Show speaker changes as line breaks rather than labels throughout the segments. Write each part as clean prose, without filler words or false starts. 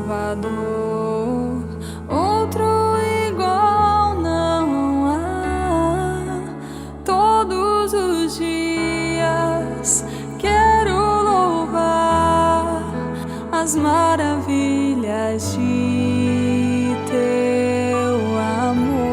Salvador, outro igual não há. Todos os dias quero louvar as maravilhas de teu amor.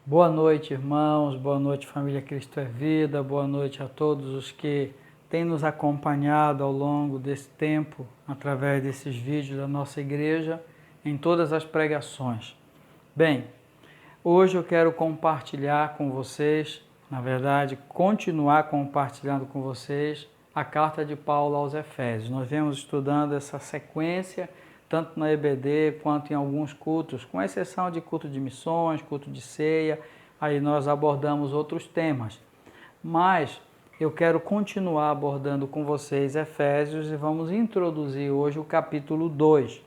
Boa noite, irmãos, boa noite, família Cristo é Vida, boa noite a todos os que têm nos acompanhado ao longo desse tempo, através desses vídeos da nossa igreja, em todas as pregações. Bem, hoje eu quero compartilhar com vocês, na verdade, continuar compartilhando com vocês a carta de Paulo aos Efésios. Nós vemos estudando essa sequência, tanto na EBD quanto em alguns cultos, com exceção de culto de missões, culto de ceia, aí nós abordamos outros temas. Mas eu quero continuar abordando com vocês Efésios e vamos introduzir hoje o capítulo 2.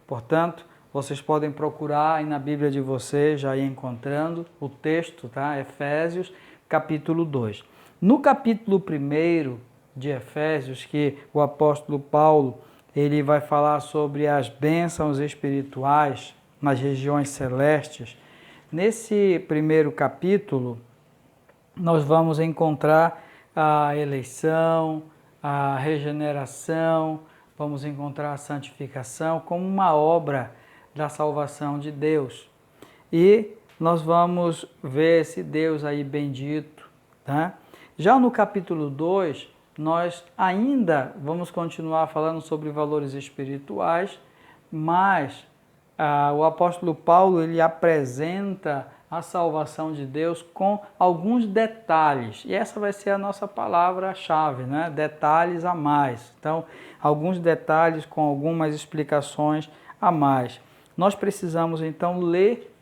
Portanto, vocês podem procurar aí na Bíblia de vocês, já ir encontrando o texto, tá? Efésios, capítulo 2. No capítulo 1 de Efésios, que o apóstolo Paulo ele vai falar sobre as bênçãos espirituais nas regiões celestes. Nesse primeiro capítulo, nós vamos encontrar a eleição, a regeneração, vamos encontrar a santificação como uma obra da salvação de Deus. E nós vamos ver esse Deus aí bendito, tá? Já no capítulo 2, nós ainda vamos continuar falando sobre valores espirituais, mas o apóstolo Paulo ele apresenta a salvação de Deus com alguns detalhes. E essa vai ser a nossa palavra-chave, né? Detalhes a mais. Então, alguns detalhes com algumas explicações a mais. Nós precisamos então ler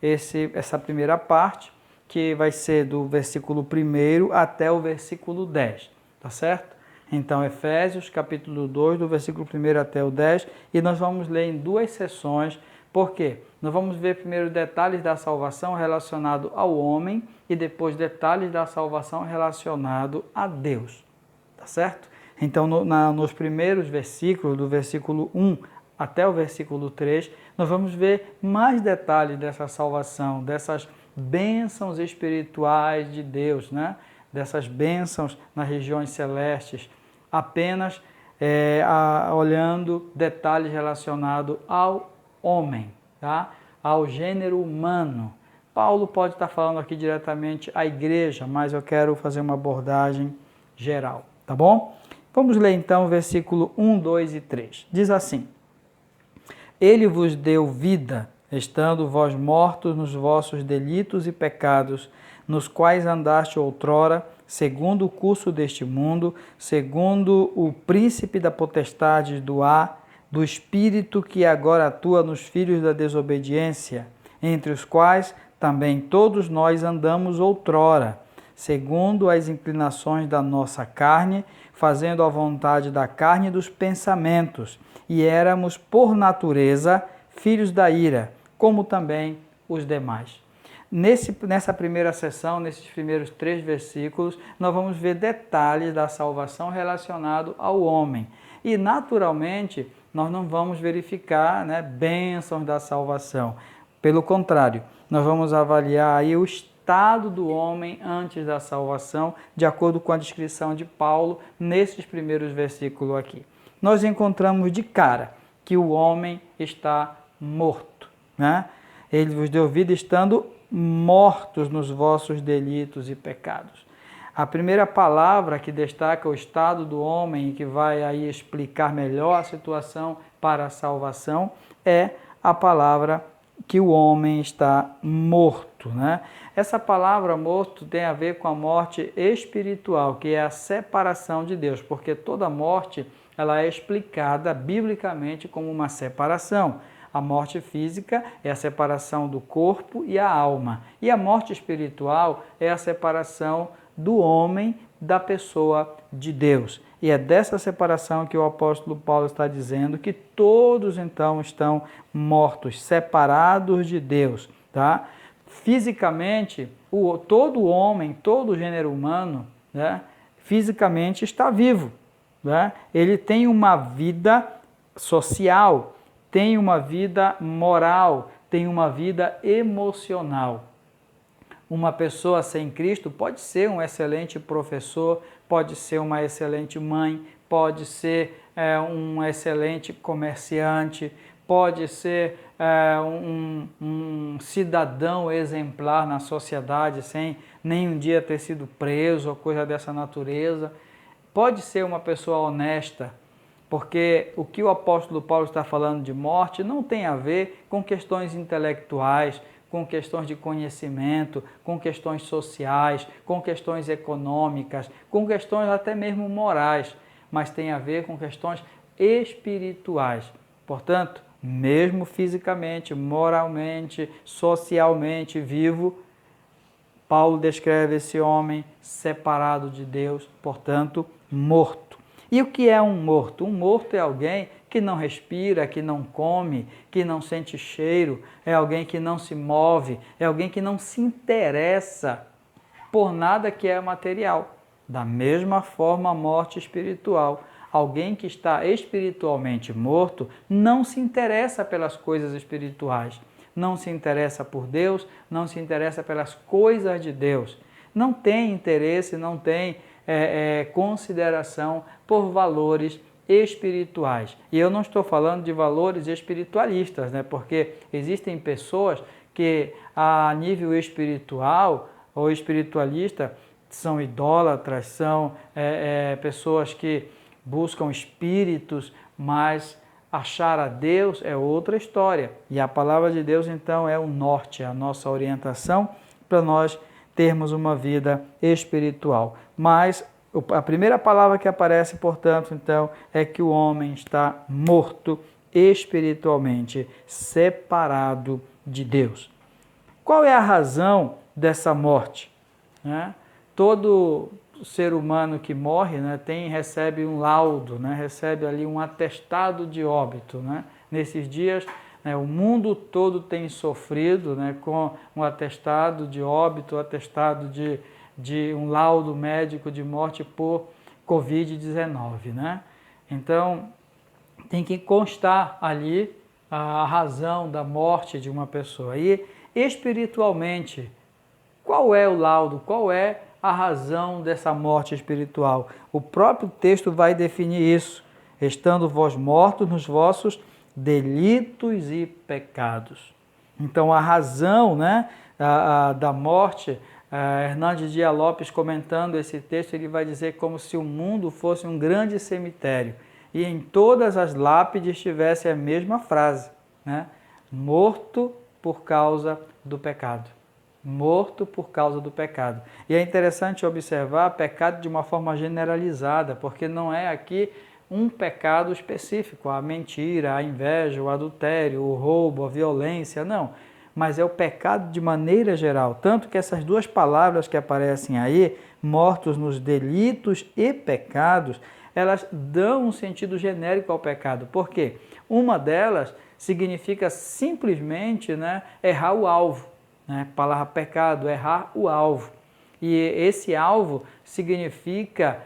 essa primeira parte, que vai ser do versículo 1 até o versículo 10, tá certo? Então, Efésios, capítulo 2, do versículo 1 até o 10, e nós vamos ler em duas sessões. Por quê? Nós vamos ver primeiro detalhes da salvação relacionado ao homem e depois detalhes da salvação relacionado a Deus, tá certo? Então, nos primeiros versículos, do versículo 1 até o versículo 3, nós vamos ver mais detalhes dessa salvação, dessas bênçãos espirituais de Deus, né? Dessas bênçãos nas regiões celestes, apenas olhando detalhes relacionados ao homem, tá? Ao gênero humano. Paulo pode estar falando aqui diretamente à igreja, mas eu quero fazer uma abordagem geral, tá bom? Vamos ler então o versículo 1, 2 e 3. Diz assim: Ele vos deu vida, estando vós mortos nos vossos delitos e pecados, nos quais andaste outrora, segundo o curso deste mundo, segundo o príncipe da potestade do ar, do espírito que agora atua nos filhos da desobediência, entre os quais também todos nós andamos outrora, segundo as inclinações da nossa carne, fazendo a vontade da carne e dos pensamentos, e éramos, por natureza, filhos da ira, como também os demais. Nessa primeira sessão, nesses primeiros 3 versículos, nós vamos ver detalhes da salvação relacionado ao homem. E, naturalmente, nós não vamos verificar, né, bênçãos da salvação. Pelo contrário, nós vamos avaliar aí o estado do homem antes da salvação, de acordo com a descrição de Paulo nesses primeiros versículos aqui. Nós encontramos de cara que o homem está morto, né? Ele vos deu vida estando mortos nos vossos delitos e pecados. A primeira palavra que destaca o estado do homem e que vai aí explicar melhor a situação para a salvação é a palavra que o homem está morto, né? Essa palavra morto tem a ver com a morte espiritual, que é a separação de Deus, porque toda morte ela é explicada biblicamente como uma separação. A morte física é a separação do corpo e a alma. E a morte espiritual é a separação do homem da pessoa de Deus. E é dessa separação que o apóstolo Paulo está dizendo que todos então estão mortos, separados de Deus, tá? Fisicamente, todo homem, todo gênero humano, né, fisicamente está vivo, né? Ele tem uma vida social, tem uma vida moral, tem uma vida emocional. Uma pessoa sem Cristo pode ser um excelente professor, pode ser uma excelente mãe, pode ser um excelente comerciante, pode ser um cidadão exemplar na sociedade sem nenhum dia ter sido preso ou coisa dessa natureza. Pode ser uma pessoa honesta, porque o que o apóstolo Paulo está falando de morte não tem a ver com questões intelectuais, com questões de conhecimento, com questões sociais, com questões econômicas, com questões até mesmo morais. mas tem a ver com questões espirituais. Portanto, mesmo fisicamente, moralmente, socialmente vivo, Paulo descreve esse homem separado de Deus, portanto, morto. E o que é um morto? Um morto é alguém que não respira, que não come, que não sente cheiro, é alguém que não se move, é alguém que não se interessa por nada que é material. Da mesma forma, a morte espiritual. Alguém que está espiritualmente morto não se interessa pelas coisas espirituais, não se interessa por Deus, não se interessa pelas coisas de Deus, não tem interesse, não tem consideração por valores espirituais. E eu não estou falando de valores espiritualistas, né? Porque existem pessoas que a nível espiritual ou espiritualista são idólatras, são pessoas que buscam espíritos, mas achar a Deus é outra história. E a palavra de Deus, então, é o norte, a nossa orientação para nós termos uma vida espiritual. Mas a primeira palavra que aparece, portanto, então, é que o homem está morto espiritualmente, separado de Deus. Qual é a razão dessa morte? Todo ser humano que morre, né, recebe um laudo, né, recebe ali um atestado de óbito. Né? Nesses dias, né, o mundo todo tem sofrido, né, com um atestado de óbito, atestado de um laudo médico de morte por Covid-19. Né? Então, tem que constar ali a razão da morte de uma pessoa. E espiritualmente, qual é o laudo? Qual é a razão dessa morte espiritual? O próprio texto vai definir isso. Estando vós mortos nos vossos delitos e pecados. Então, a razão, né, da morte, Hernandes Dias Lopes, comentando esse texto, ele vai dizer como se o mundo fosse um grande cemitério e em todas as lápides tivesse a mesma frase, né? Morto por causa do pecado. Morto por causa do pecado. E é interessante observar pecado de uma forma generalizada, porque não é aqui um pecado específico, a mentira, a inveja, o adultério, o roubo, a violência, não. Mas é o pecado de maneira geral. Tanto que essas duas palavras que aparecem aí, mortos nos delitos e pecados, elas dão um sentido genérico ao pecado. Por quê? Uma delas significa simplesmente, né, errar o alvo. Né? Palavra pecado, errar o alvo. E esse alvo significa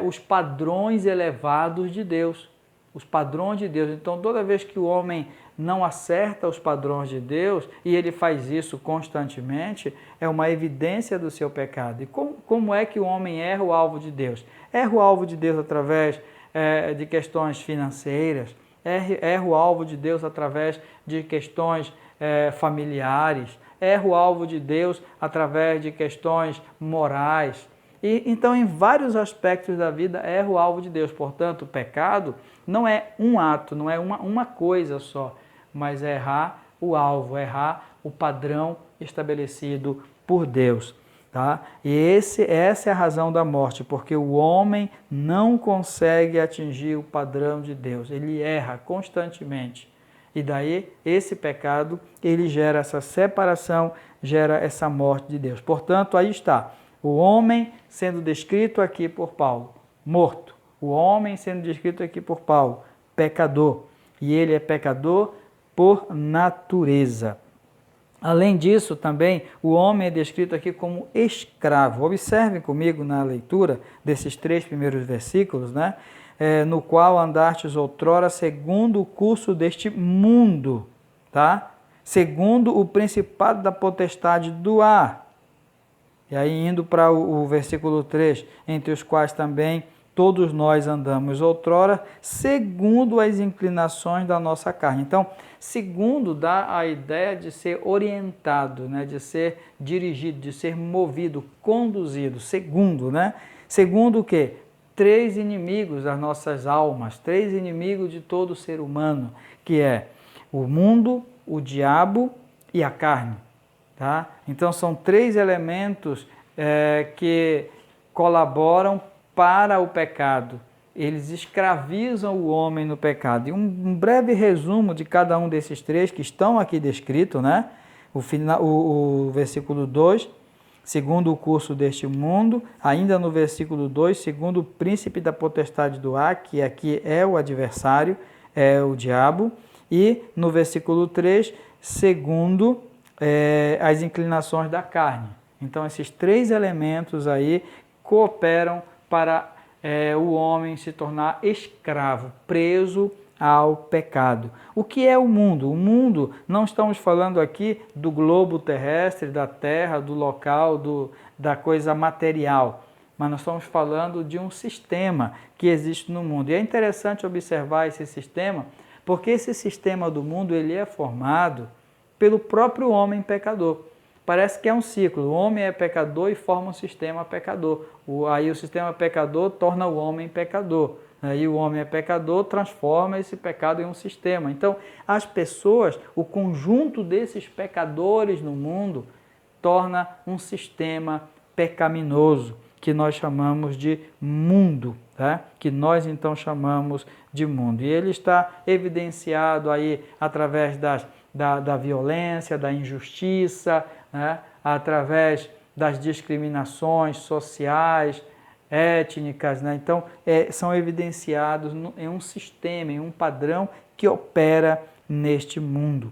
os padrões elevados de Deus. Os padrões de Deus. Então, toda vez que o homem não acerta os padrões de Deus, e ele faz isso constantemente, é uma evidência do seu pecado. E como é que o homem erra o alvo de Deus? Erra o alvo de Deus através de questões financeiras, erra o alvo de Deus através de questões familiares, erra o alvo de Deus através de questões morais. E, então, em vários aspectos da vida, erra o alvo de Deus. Portanto, o pecado não é um ato, não é uma coisa só, mas é errar o alvo, errar o padrão estabelecido por Deus. Tá? E essa é a razão da morte, porque o homem não consegue atingir o padrão de Deus, ele erra constantemente. E daí, esse pecado, ele gera essa separação, gera essa morte de Deus. Portanto, aí está, o homem sendo descrito aqui por Paulo, morto. O homem sendo descrito aqui por Paulo, pecador. E ele é pecador por natureza. Além disso, também, o homem é descrito aqui como escravo. Observem comigo na leitura desses 3 primeiros versículos, né? No qual andastes outrora segundo o curso deste mundo, tá? Segundo o principado da potestade do ar. E aí, indo para o versículo 3, entre os quais também todos nós andamos outrora, segundo as inclinações da nossa carne. Então, segundo dá a ideia de ser orientado, né? De ser dirigido, de ser movido, conduzido. Segundo, né? Segundo o quê? 3 inimigos das nossas almas, 3 inimigos de todo ser humano, que é o mundo, o diabo e a carne. Tá? Então, são 3 elementos que colaboram para o pecado. eles escravizam o homem no pecado. E um breve resumo de cada um desses três que estão aqui descritos, né? O versículo 2, segundo o curso deste mundo, ainda no versículo 2, segundo o príncipe da potestade do ar, que aqui é o adversário, é o diabo, e no versículo 3, segundo as inclinações da carne. Então, esses três elementos aí cooperam para o homem se tornar escravo, preso ao pecado. O que é o mundo? O mundo, não estamos falando aqui do globo terrestre, da terra, do local, da coisa material, mas nós estamos falando de um sistema que existe no mundo. E é interessante observar esse sistema, porque esse sistema do mundo ele é formado pelo próprio homem pecador. Parece que é um ciclo. O homem é pecador e forma um sistema pecador. Aí o sistema pecador torna o homem pecador. Aí o homem é pecador, transforma esse pecado em um sistema. Então, as pessoas, o conjunto desses pecadores no mundo, torna um sistema pecaminoso, que nós chamamos de mundo, tá? Que nós então chamamos de mundo. E ele está evidenciado aí através da violência, da injustiça, né? Através das discriminações sociais, étnicas, né? Então, são evidenciados em um sistema, em um padrão que opera neste mundo.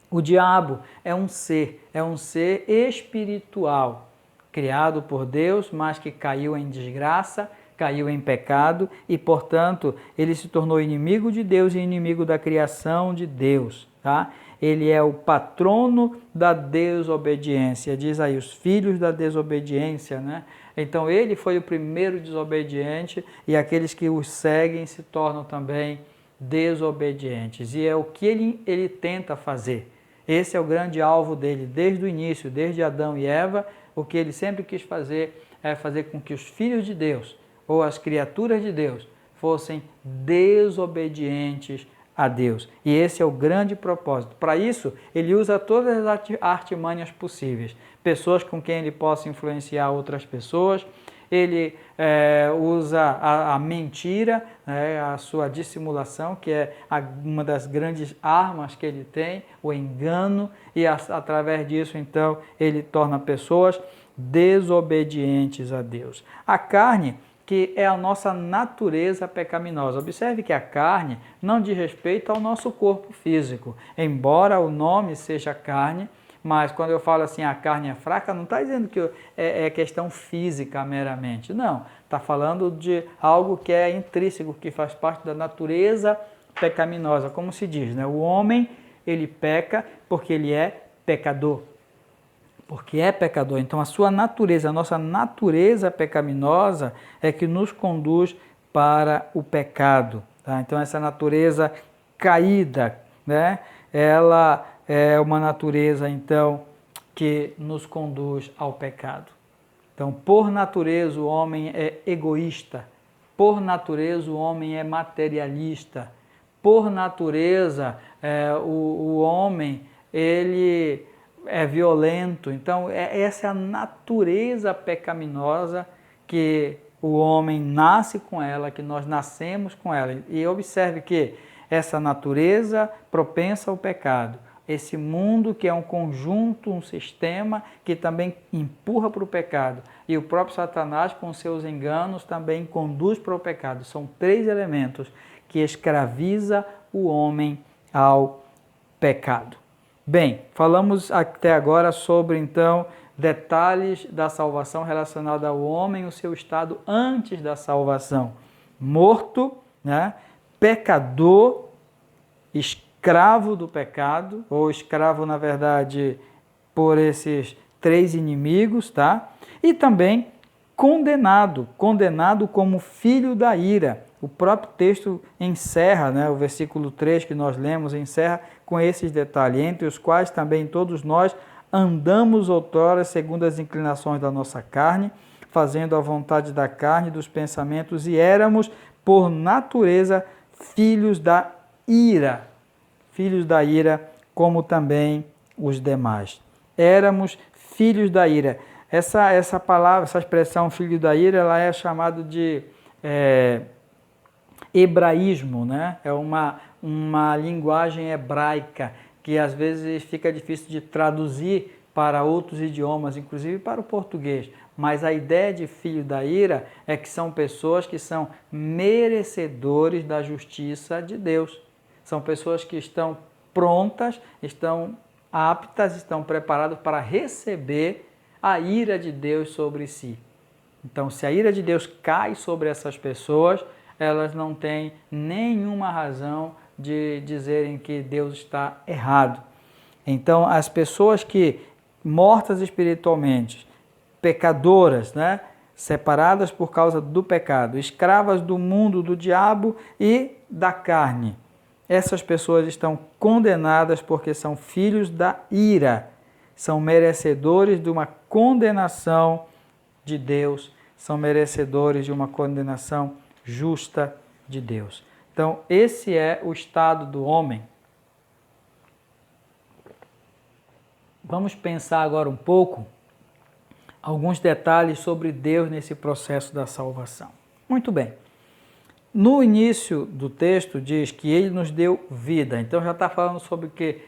O diabo é um ser espiritual, criado por Deus, mas que caiu em desgraça, caiu em pecado e, portanto, ele se tornou inimigo de Deus e inimigo da criação de Deus, tá? Ele é o patrono da desobediência, diz aí, os filhos da desobediência, né? Então, ele foi o primeiro desobediente e aqueles que o seguem se tornam também desobedientes. E é o que ele tenta fazer. Esse é o grande alvo dele, desde o início, desde Adão e Eva. O que ele sempre quis fazer é fazer com que os filhos de Deus, ou as criaturas de Deus, fossem desobedientes a Deus. E esse é o grande propósito. Para isso, ele usa todas as artimanhas possíveis. Pessoas com quem ele possa influenciar outras pessoas. Ele usa a mentira, a sua dissimulação, que é uma das grandes armas que ele tem, o engano, e através disso, então, ele torna pessoas desobedientes a Deus. A carne, que é a nossa natureza pecaminosa. Observe que a carne não diz respeito ao nosso corpo físico, embora o nome seja carne, mas quando eu falo assim, a carne é fraca, não está dizendo que é questão física meramente, não. Está falando de algo que é intrínseco, que faz parte da natureza pecaminosa, como se diz, né? O homem, ele peca porque ele é pecador. Porque é pecador. Então, a sua natureza, a nossa natureza pecaminosa é que nos conduz para o pecado. Tá? Então, essa natureza caída, né? Ela é uma natureza, então, que nos conduz ao pecado. Então, por natureza, o homem é egoísta. Por natureza, o homem é materialista. Por natureza, o homem, ele é violento. Então, essa é a natureza pecaminosa que o homem nasce com ela, que nós nascemos com ela. E observe que essa natureza propensa ao pecado, esse mundo que é um conjunto, um sistema que também empurra para o pecado, e o próprio Satanás com seus enganos também conduz para o pecado. São três elementos que escraviza o homem ao pecado. Bem, falamos até agora sobre, então, detalhes da salvação relacionada ao homem, o seu estado antes da salvação. Morto, né? Pecador, escravo do pecado, ou escravo, na verdade, por esses três inimigos, tá? E também condenado como filho da ira. O próprio texto encerra, né, o versículo 3 que nós lemos, encerra com esses detalhes, entre os quais também todos nós andamos outrora segundo as inclinações da nossa carne, fazendo a vontade da carne e dos pensamentos, e éramos, por natureza, filhos da ira, como também os demais. Éramos filhos da ira. Essa palavra, essa expressão filho da ira, ela é chamada de hebraísmo, né? É uma linguagem hebraica que às vezes fica difícil de traduzir para outros idiomas, inclusive para o português. Mas a ideia de filho da ira é que são pessoas que são merecedores da justiça de Deus. São pessoas que estão prontas, estão aptas, estão preparadas para receber a ira de Deus sobre si. Então, se a ira de Deus cai sobre essas pessoas, elas não têm nenhuma razão de dizerem que Deus está errado. Então, as pessoas que, mortas espiritualmente, pecadoras, né, separadas por causa do pecado, escravas do mundo, do diabo e da carne, essas pessoas estão condenadas porque são filhos da ira, são merecedores de uma condenação de Deus, são merecedores de uma condenação justa de Deus. Então, esse é o estado do homem. Vamos pensar agora um pouco alguns detalhes sobre Deus nesse processo da salvação. Muito bem. No início do texto diz que Ele nos deu vida. Então já está falando sobre que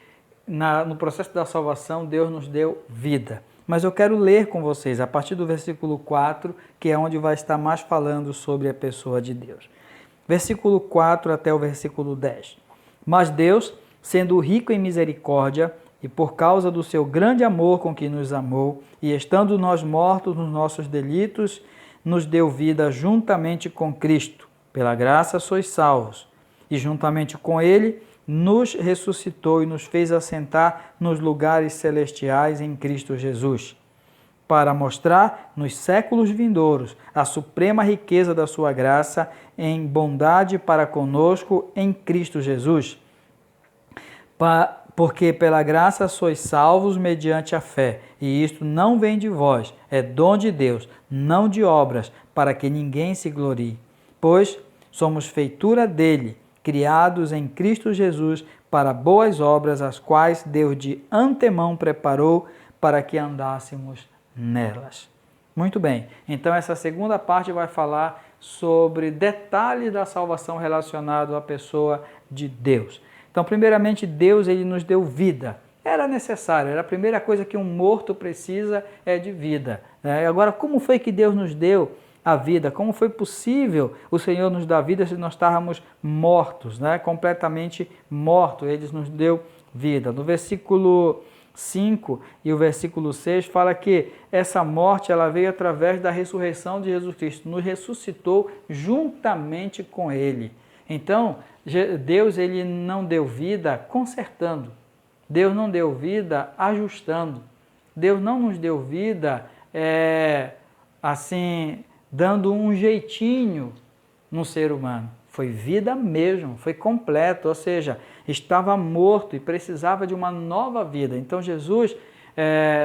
no processo da salvação Deus nos deu vida. Mas eu quero ler com vocês a partir do versículo 4, que é onde vai estar mais falando sobre a pessoa de Deus. Versículo 4 até o versículo 10. Mas Deus, sendo rico em misericórdia, e por causa do seu grande amor com que nos amou, e estando nós mortos nos nossos delitos, nos deu vida juntamente com Cristo. Pela graça sois salvos. E juntamente com Ele, nos ressuscitou e nos fez assentar nos lugares celestiais em Cristo Jesus, para mostrar nos séculos vindouros a suprema riqueza da sua graça em bondade para conosco em Cristo Jesus. Porque pela graça sois salvos mediante a fé, e isto não vem de vós, é dom de Deus, não de obras, para que ninguém se glorie. Pois somos feitura dele, criados em Cristo Jesus para boas obras, as quais Deus de antemão preparou para que andássemos nelas. Muito bem, então essa segunda parte vai falar sobre detalhes da salvação relacionado à pessoa de Deus. Então, primeiramente, Deus ele nos deu vida. Era necessário, era a primeira coisa que um morto precisa é de vida. Agora, como foi que Deus nos deu a vida? Como foi possível o Senhor nos dar vida se nós estávamos mortos, completamente mortos? Ele nos deu vida. No versículo 5 e o versículo 6 fala que essa morte ela veio através da ressurreição de Jesus Cristo. Nos ressuscitou juntamente com Ele. Então, Deus ele não deu vida consertando. Deus não deu vida ajustando. Deus não nos deu vida assim, dando um jeitinho no ser humano. Foi vida mesmo, foi completo, ou seja, estava morto e precisava de uma nova vida. Então Jesus,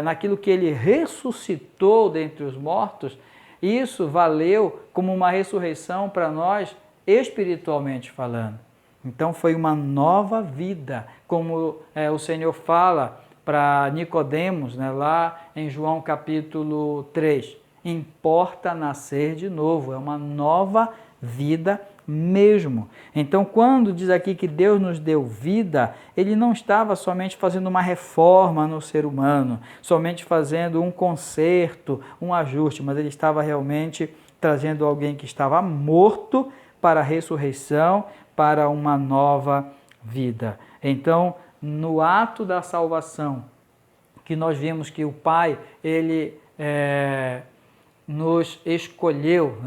naquilo que ele ressuscitou dentre os mortos, isso valeu como uma ressurreição para nós espiritualmente falando. Então foi uma nova vida, como o Senhor fala para Nicodemos, lá em João capítulo 3. Importa nascer de novo, é uma nova vida mesmo. Então quando diz aqui que Deus nos deu vida, Ele não estava somente fazendo uma reforma no ser humano, somente fazendo um conserto, um ajuste, mas Ele estava realmente trazendo alguém que estava morto para a ressurreição, para uma nova vida. Então, no ato da salvação, que nós vimos que o Pai, Ele nos escolheu,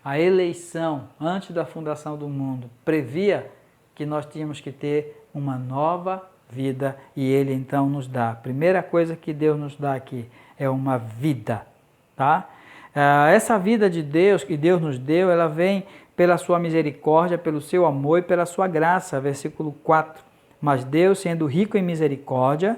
a eleição antes da fundação do mundo, previa que nós tínhamos que ter uma nova vida e Ele então nos dá. A primeira coisa que Deus nos dá aqui é uma vida, tá? Essa vida de Deus que Deus nos deu, ela vem pela sua misericórdia, pelo seu amor e pela sua graça, versículo 4. Mas Deus, sendo rico em misericórdia,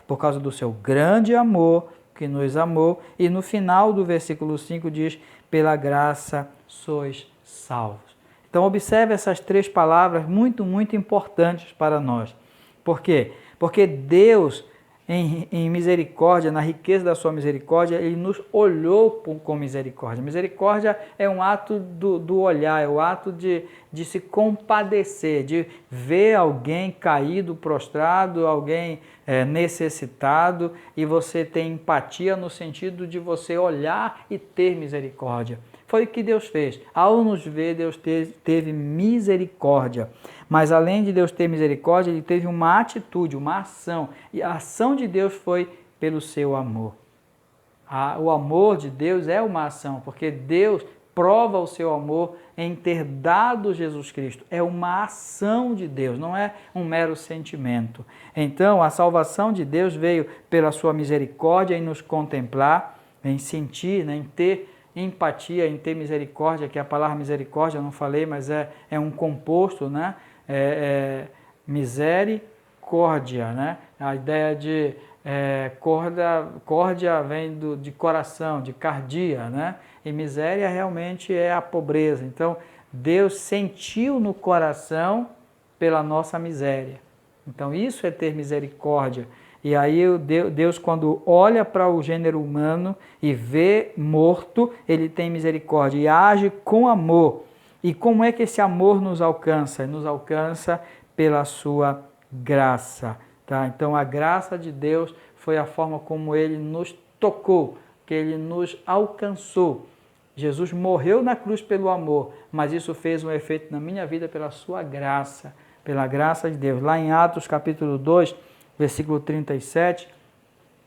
por causa do seu grande amor, que nos amou, e no final do versículo 5 diz, pela graça sois salvos. Então observe essas três palavras muito, muito importantes para nós. Por quê? Porque Deus em misericórdia, na riqueza da sua misericórdia, Ele nos olhou com misericórdia. Misericórdia é um ato do olhar, é o ato de se compadecer, de ver alguém caído, prostrado, alguém necessitado, e você ter empatia no sentido de você olhar e ter misericórdia. Foi o que Deus fez. Ao nos ver, Deus teve misericórdia. Mas além de Deus ter misericórdia, Ele teve uma atitude, uma ação. E a ação de Deus foi pelo seu amor. O amor de Deus é uma ação, porque Deus prova o seu amor em ter dado Jesus Cristo. É uma ação de Deus, não é um mero sentimento. Então, a salvação de Deus veio pela sua misericórdia em nos contemplar, em sentir, né, em ter empatia, em ter misericórdia, que a palavra misericórdia, eu não falei, mas é um composto, né? Misericórdia, né? A ideia de córdia vem de coração, de cardia, né? E miséria realmente é a pobreza. Então, Deus sentiu no coração pela nossa miséria. Então, isso é ter misericórdia. E aí Deus, quando olha para o gênero humano e vê morto, Ele tem misericórdia e age com amor. E como é que esse amor nos alcança? Nos alcança pela sua graça. Tá? Então, a graça de Deus foi a forma como Ele nos tocou, que Ele nos alcançou. Jesus morreu na cruz pelo amor, mas isso fez um efeito na minha vida pela sua graça, pela graça de Deus. Lá em Atos capítulo 2, versículo 37,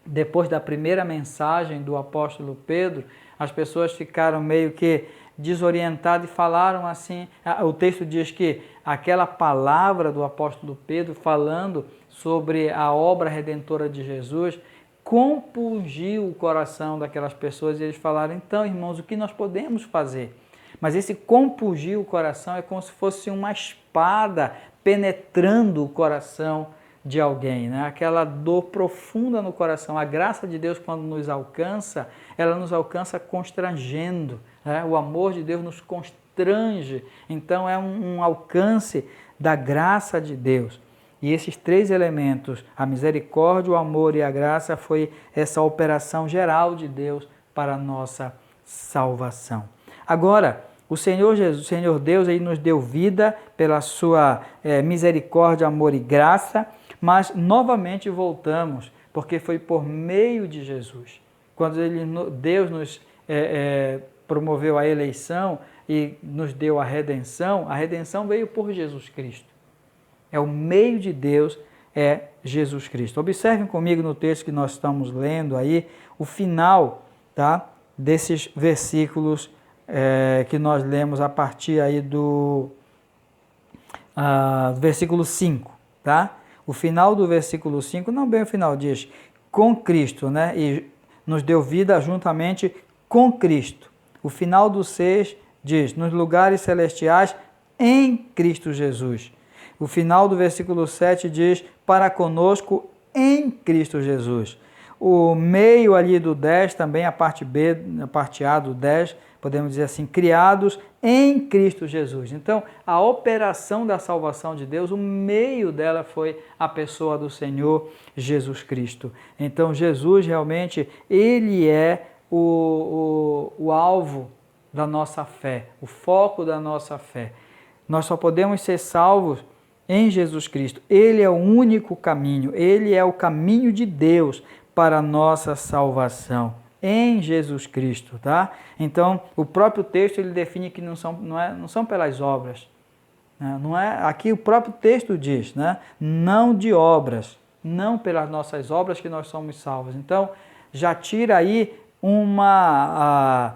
depois da primeira mensagem do apóstolo Pedro, as pessoas ficaram meio que desorientadas e falaram assim, o texto diz que aquela palavra do apóstolo Pedro falando sobre a obra redentora de Jesus compungiu o coração daquelas pessoas e eles falaram, então irmãos, o que nós podemos fazer? Mas esse compungir o coração é como se fosse uma espada penetrando o coração de alguém, né? Aquela dor profunda no coração. A graça de Deus, quando nos alcança, ela nos alcança constrangendo, né? O amor de Deus nos constrange. Então é um alcance da graça de Deus. E esses três elementos, a misericórdia, o amor e a graça, foi essa operação geral de Deus para a nossa salvação. Agora, o Senhor Jesus, o Senhor Deus, Ele nos deu vida pela sua misericórdia, amor e graça, mas novamente voltamos, porque foi por meio de Jesus. Quando Deus nos promoveu a eleição e nos deu a redenção veio por Jesus Cristo. É o meio de Deus, é Jesus Cristo. Observem comigo no texto que nós estamos lendo aí, o final, tá, desses versículos que nós lemos a partir aí do versículo 5, tá? O final do versículo 5, não bem o final, diz, com Cristo, né? E nos deu vida juntamente com Cristo. O final do 6 diz, nos lugares celestiais em Cristo Jesus. O final do versículo 7 diz, para conosco em Cristo Jesus. O meio ali do 10, também a parte B, a parte A do 10, podemos dizer assim, criados em Cristo Jesus. Então, a operação da salvação de Deus, o meio dela foi a pessoa do Senhor Jesus Cristo. Então, Jesus realmente, Ele é o alvo da nossa fé, o foco da nossa fé. Nós só podemos ser salvos em Jesus Cristo. Ele é o único caminho, Ele é o caminho de Deus para a nossa salvação, em Jesus Cristo, tá? Então, o próprio texto ele define que não são pelas obras, né? Não é, aqui o próprio texto diz, né? Não de obras, não pelas nossas obras que nós somos salvos. Então, já tira aí uma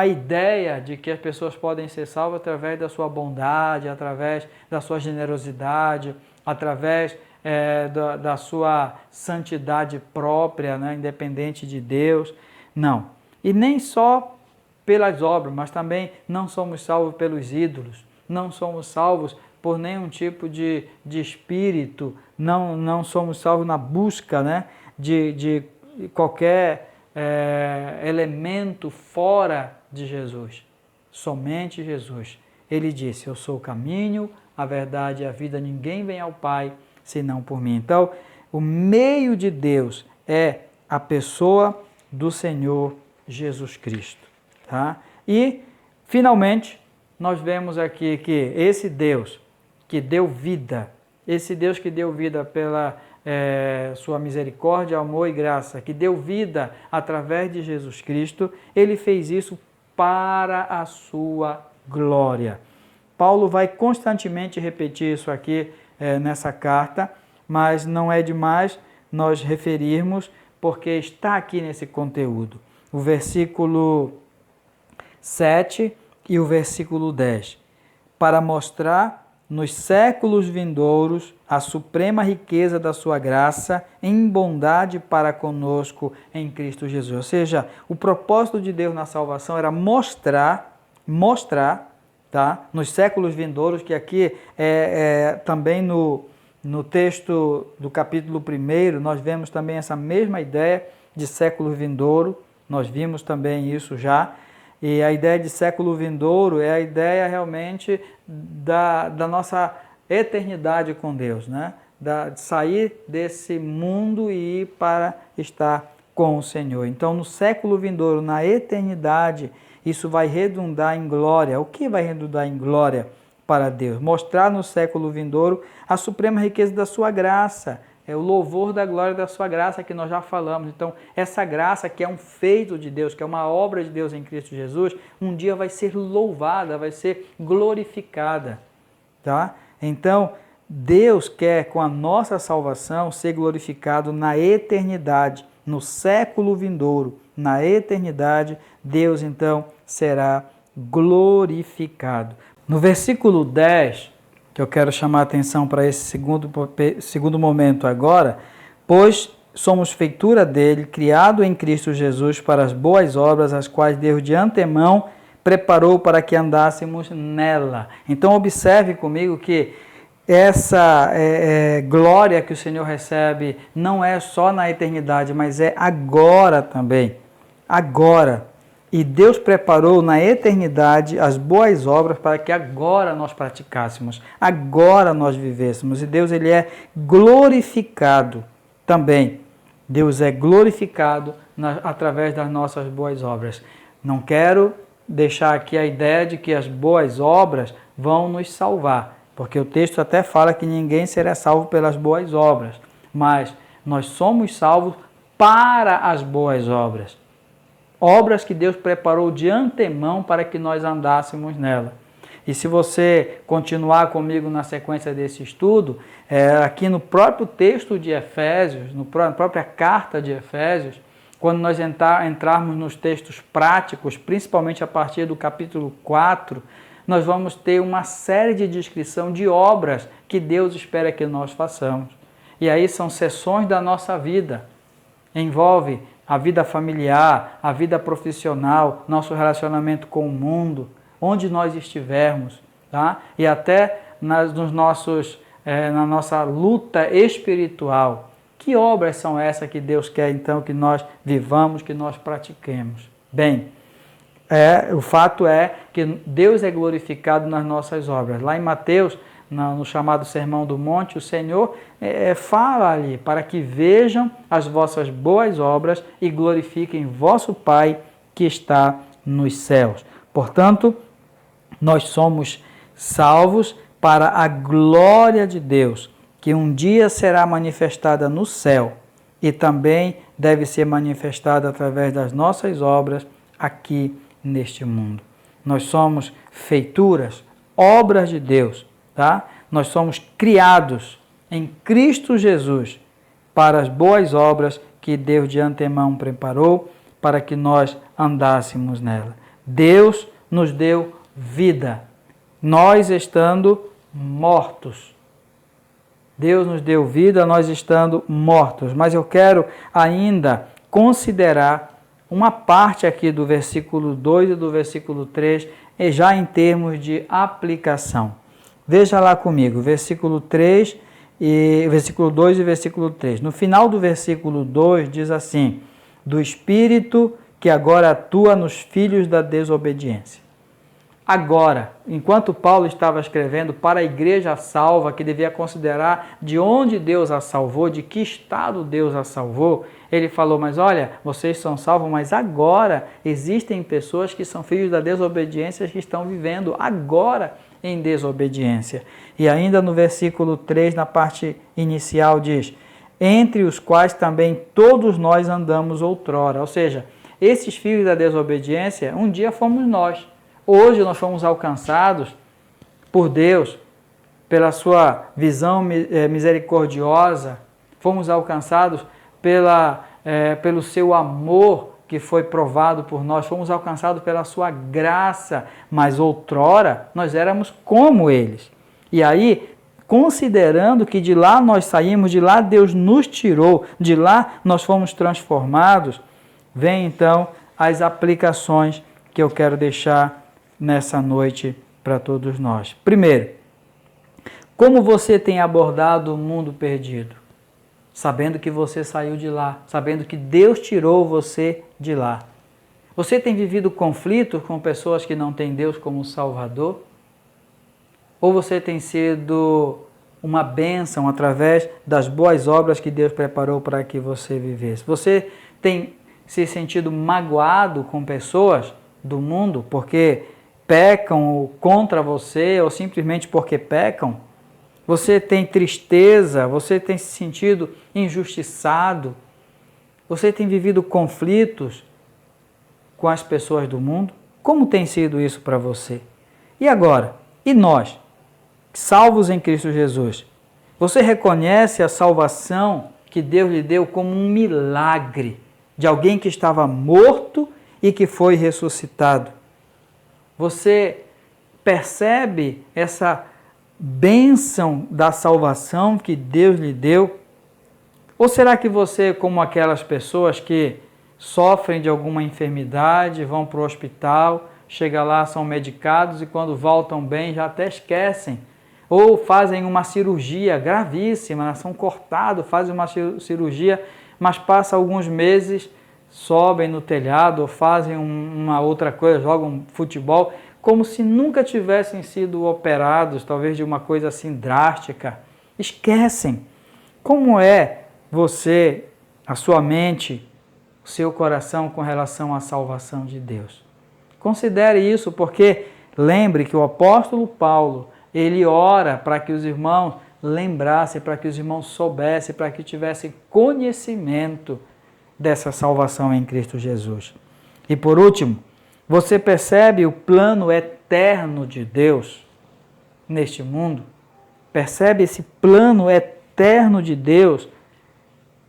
ideia de que as pessoas podem ser salvas através da sua bondade, através da sua generosidade, através da sua santidade própria, né, independente de Deus. Não. E nem só pelas obras, mas também não somos salvos pelos ídolos, não somos salvos por nenhum tipo de espírito, não somos salvos na busca, né, de qualquer elemento fora de Jesus. Somente Jesus. Ele disse, eu sou o caminho, a verdade e a vida, ninguém vem ao Pai senão por mim. Então, O meio de Deus é a pessoa do Senhor Jesus Cristo. Tá? E, finalmente, nós vemos aqui que esse Deus que deu vida, esse Deus que deu vida pela sua misericórdia, amor e graça, que deu vida através de Jesus Cristo, ele fez isso para a sua glória. Paulo vai constantemente repetir isso aqui nessa carta, mas não é demais nós referirmos, porque está aqui nesse conteúdo. O versículo 7 e o versículo 10. Para mostrar nos séculos vindouros a suprema riqueza da sua graça em bondade para conosco em Cristo Jesus. Ou seja, o propósito de Deus na salvação era mostrar, tá? Nos séculos vindouros, que aqui também no texto do capítulo 1, nós vemos também essa mesma ideia de século vindouro, nós vimos também isso já. E a ideia de século vindouro é a ideia realmente da nossa eternidade com Deus, né? De sair desse mundo e ir para estar com o Senhor. Então, no século vindouro, na eternidade, isso vai redundar em glória. O que vai redundar em glória para Deus? Mostrar no século vindouro a suprema riqueza da sua graça. É o louvor da glória da sua graça que nós já falamos. Então, essa graça que é um feito de Deus, que é uma obra de Deus em Cristo Jesus, um dia vai ser louvada, vai ser glorificada. Tá? Então, Deus quer com a nossa salvação ser glorificado na eternidade, no século vindouro. Na eternidade, Deus então será glorificado. No versículo 10... que eu quero chamar a atenção para esse segundo momento agora, pois somos feitura dele, criado em Cristo Jesus para as boas obras, as quais Deus de antemão preparou para que andássemos nela. Então observe comigo que essa glória que o Senhor recebe não é só na eternidade, mas é agora também. Agora. E Deus preparou na eternidade as boas obras para que agora nós praticássemos, agora nós vivêssemos. E Deus ele é glorificado também. Deus é glorificado através das nossas boas obras. Não quero deixar aqui a ideia de que as boas obras vão nos salvar, porque o texto até fala que ninguém será salvo pelas boas obras, mas nós somos salvos para as boas obras. Obras que Deus preparou de antemão para que nós andássemos nela. E se você continuar comigo na sequência desse estudo, aqui no próprio texto de Efésios, na própria carta de Efésios, quando nós entrarmos nos textos práticos, principalmente a partir do capítulo 4, nós vamos ter uma série de descrição de obras que Deus espera que nós façamos. E aí são seções da nossa vida. Envolve a vida familiar, a vida profissional, nosso relacionamento com o mundo, onde nós estivermos, tá? E até na nossa luta espiritual. Que obras são essas que Deus quer então que nós vivamos, que nós pratiquemos? Bem, o fato é que Deus é glorificado nas nossas obras. Lá em Mateus, no chamado Sermão do Monte, o Senhor fala ali, para que vejam as vossas boas obras e glorifiquem vosso Pai que está nos céus. Portanto, nós somos salvos para a glória de Deus, que um dia será manifestada no céu e também deve ser manifestada através das nossas obras aqui neste mundo. Nós somos feituras, obras de Deus. Tá? Nós somos criados em Cristo Jesus para as boas obras que Deus de antemão preparou para que nós andássemos nela. Deus nos deu vida, nós estando mortos. Deus nos deu vida, nós estando mortos. Mas eu quero ainda considerar uma parte aqui do versículo 2 e do versículo 3, já em termos de aplicação. Veja lá comigo, versículo 2 e versículo 3. No final do versículo 2 diz assim: do Espírito que agora atua nos filhos da desobediência. agora. Enquanto Paulo estava escrevendo para a igreja salva, que devia considerar de onde Deus a salvou, de que estado Deus a salvou, ele falou, mas olha, vocês são salvos, mas agora existem pessoas que são filhos da desobediência que estão vivendo agora em desobediência. E ainda no versículo 3, na parte inicial, diz, entre os quais também todos nós andamos outrora. Ou seja, esses filhos da desobediência, um dia fomos nós. Hoje nós fomos alcançados por Deus, pela sua visão misericordiosa, fomos alcançados pelo seu amor que foi provado por nós, fomos alcançados pela sua graça, mas outrora nós éramos como eles. E aí, considerando que de lá nós saímos, de lá Deus nos tirou, de lá nós fomos transformados, vem então as aplicações que eu quero deixar nessa noite para todos nós. Primeiro, como você tem abordado o mundo perdido? Sabendo que você saiu de lá, sabendo que Deus tirou você de lá. Você tem vivido conflitos com pessoas que não têm Deus como Salvador? Ou você tem sido uma bênção através das boas obras que Deus preparou para que você vivesse? Você tem se sentido magoado com pessoas do mundo porque pecam contra você ou simplesmente porque pecam? Você tem tristeza? Você tem se sentido injustiçado? Você tem vivido conflitos com as pessoas do mundo? Como tem sido isso para você? E agora? E nós, salvos em Cristo Jesus? Você reconhece a salvação que Deus lhe deu como um milagre de alguém que estava morto e que foi ressuscitado? Você percebe essa bênção da salvação que Deus lhe deu? Ou será que você, como aquelas pessoas que sofrem de alguma enfermidade, vão para o hospital, chegam lá, são medicados e quando voltam bem já até esquecem? Ou fazem uma cirurgia gravíssima, são cortados, fazem uma cirurgia, mas passam alguns meses, sobem no telhado ou fazem uma outra coisa, jogam futebol, como se nunca tivessem sido operados, talvez de uma coisa assim drástica. Esquecem. Como é você, a sua mente, o seu coração com relação à salvação de Deus? Considere isso, porque lembre que o apóstolo Paulo, ele ora para que os irmãos lembrassem, para que os irmãos soubessem, para que tivessem conhecimento dessa salvação em Cristo Jesus. E por último, você percebe o plano eterno de Deus neste mundo? Percebe esse plano eterno de Deus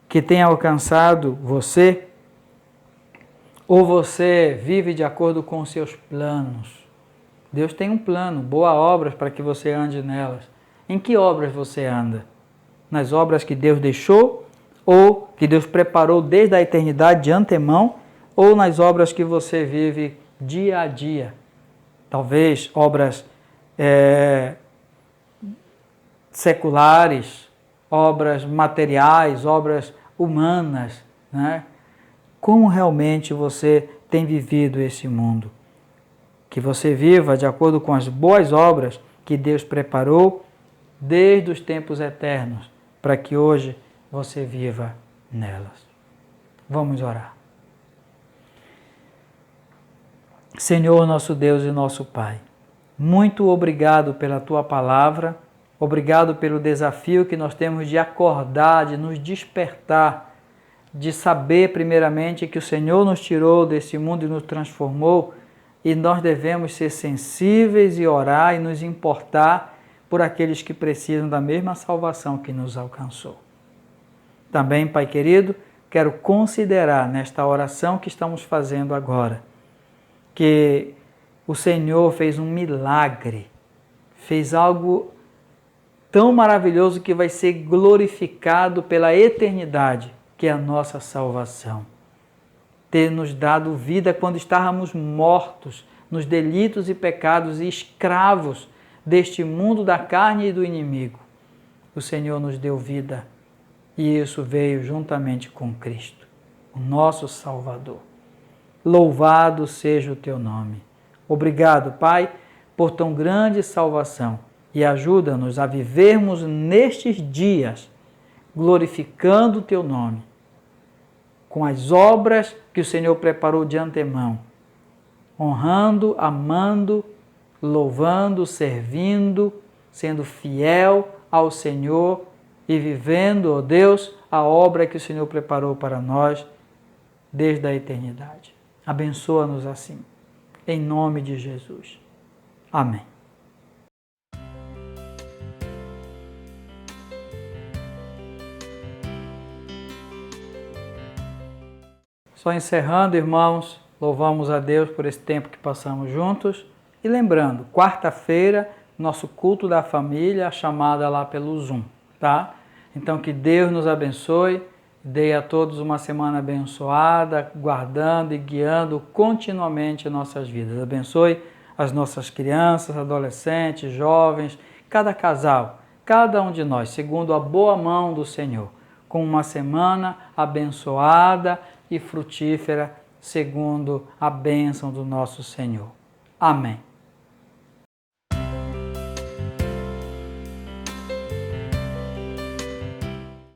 que tem alcançado você? Ou você vive de acordo com os seus planos? Deus tem um plano, boas obras para que você ande nelas. Em que obras você anda? Nas obras que Deus deixou ou que Deus preparou desde a eternidade de antemão, ou nas obras que você vive dia a dia? Talvez obras seculares, obras materiais, obras humanas, né? Como realmente você tem vivido esse mundo? Que você viva de acordo com as boas obras que Deus preparou desde os tempos eternos, para que hoje você viva nelas. Vamos orar. Senhor, nosso Deus e nosso Pai, muito obrigado pela Tua palavra, obrigado pelo desafio que nós temos de acordar, de nos despertar, de saber primeiramente que o Senhor nos tirou desse mundo e nos transformou, e nós devemos ser sensíveis e orar e nos importar por aqueles que precisam da mesma salvação que nos alcançou. Também, Pai querido, quero considerar nesta oração que estamos fazendo agora, que o Senhor fez um milagre, fez algo tão maravilhoso que vai ser glorificado pela eternidade, que é a nossa salvação. Ter nos dado vida quando estávamos mortos nos delitos e pecados e escravos deste mundo da carne e do inimigo. O Senhor nos deu vida e isso veio juntamente com Cristo, o nosso Salvador. Louvado seja o Teu nome. Obrigado, Pai, por tão grande salvação e ajuda-nos a vivermos nestes dias glorificando o Teu nome, com as obras que o Senhor preparou de antemão, honrando, amando, louvando, servindo, sendo fiel ao Senhor e vivendo, ó Deus, a obra que o Senhor preparou para nós desde a eternidade. Abençoa-nos assim, em nome de Jesus. Amém. Só encerrando, irmãos, louvamos a Deus por esse tempo que passamos juntos. E lembrando, quarta-feira, nosso culto da família, chamada lá pelo Zoom, tá? Então que Deus nos abençoe, dê a todos uma semana abençoada, guardando e guiando continuamente nossas vidas. Abençoe as nossas crianças, adolescentes, jovens, cada casal, cada um de nós, segundo a boa mão do Senhor, com uma semana abençoada e frutífera, segundo a bênção do nosso Senhor. Amém.